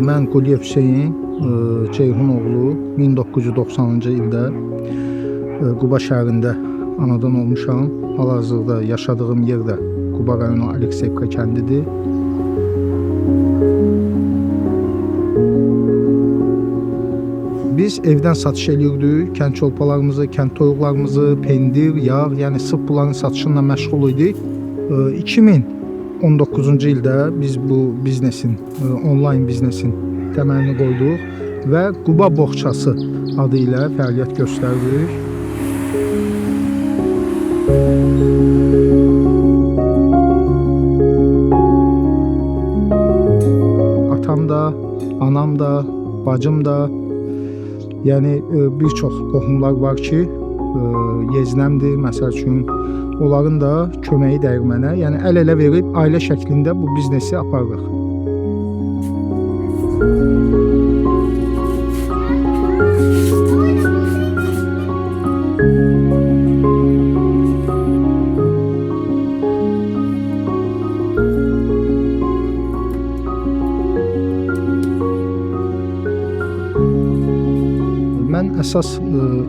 Mən Quliyev Hüseyin Ceyhunoğlu 1990-cı ildə Quba şəhərində anadan olmuşam. Hal-hazırda yaşadığım yer də Quba rayonu Alekseyevka kəndidir. Biz evdən satış eləyirdik. Kənd çolpalarımızı, kənd toyuqlarımızı, pendir, yağ, yəni sırf bunların satışıyla məşğul idik. 2019-cu ildə biz bu biznesin, onlayn biznesin təməlini qoyduq və Quba Boğçası adı ilə fəaliyyət göstərdik. Atam da, anam da, bacım da, yəni bir çox qohumlar var ki, yeznəmdir, məsəl üçün onların da köməyi dəyir mənə. Yəni əl-ələ verib ailə şəklində bu biznesi aparırıq. Mən əsas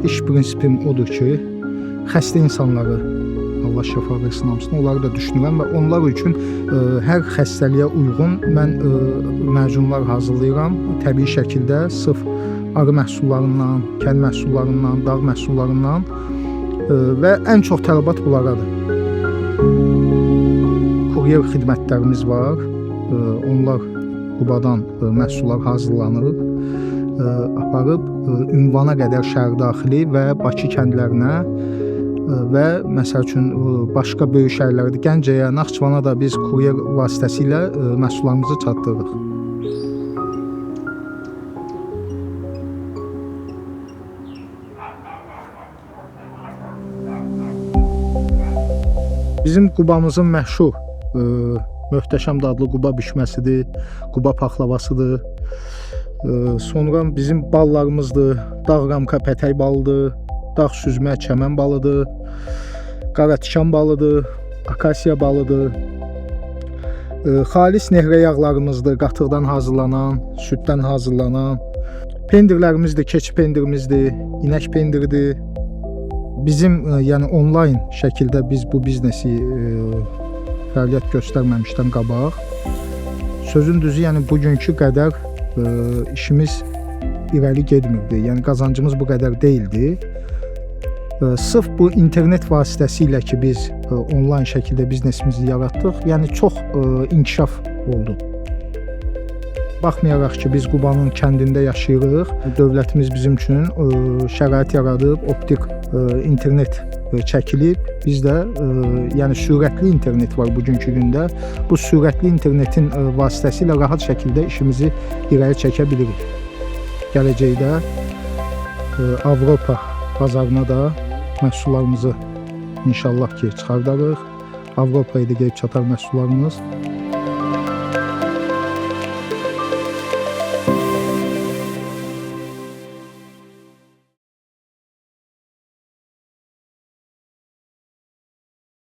iş prinsipim odur ki, xəstə insanları, Allah şəfa versin hamısını, onları da düşünürəm və onlar üçün hər xəstəliyə uyğun mən məcunlar hazırlayıram. Təbii şəkildə sırf arı məhsullarından, kənd məhsullarından, dağ məhsullarından və ən çox tələbat bunlaradır. Kuryer xidmətlərimiz var. Onlar Qubadan məhsullar hazırlanır, aparıb ünvana qədər şəhər daxili və Bakı kəndlərinə və məsəl üçün başqa böyük şəhərlərdə Gəncəyə, Naxçıvana da biz kuryer vasitəsilə məhsullarımızı çatdırırıq. Bizim Qubamızın məşhur, möhtəşəm dadlı Quba bişməsidir, Quba paxlavasıdır. Sonra bizim ballarımızdır, dağ ramka pətək balıdır, dağ süzmə çəmən balıdır, qara tikan balıdır, akasiya balıdır. Xalis nehrə yağlarımızdır, qatıqdan hazırlanan, süddən hazırlanan. Pendirlərimizdir, keçi pendirimizdir, inək pendiridir. Bizim yəni onlayn şəkildə biz bu biznesi fəaliyyət göstərməmişdən qabaq, sözün düzü, yəni bugünkü qədər işimiz irəli getmirdi. Yəni qazancımız bu qədər deyildi. Sırf bu internet vasitəsilə ki biz onlayn şəkildə biznesimizi yaratdıq, yəni çox inkişaf oldu. Baxmayaraq ki biz Qubanın kəndində yaşayırıq, dövlətimiz bizim üçün şərait yaradıb, optik internet çəkilib. Bizdə yəni sürətli internet var bugünkü gündə. Bu sürətli internetin vasitəsilə rahat şəkildə işimizi irəli çəkə bilirik. Gələcəkdə Avropa bazarına da məhsullarımızı inşallah ki çıxardarıq. Avropaya da gəlib çatar məhsullarımız.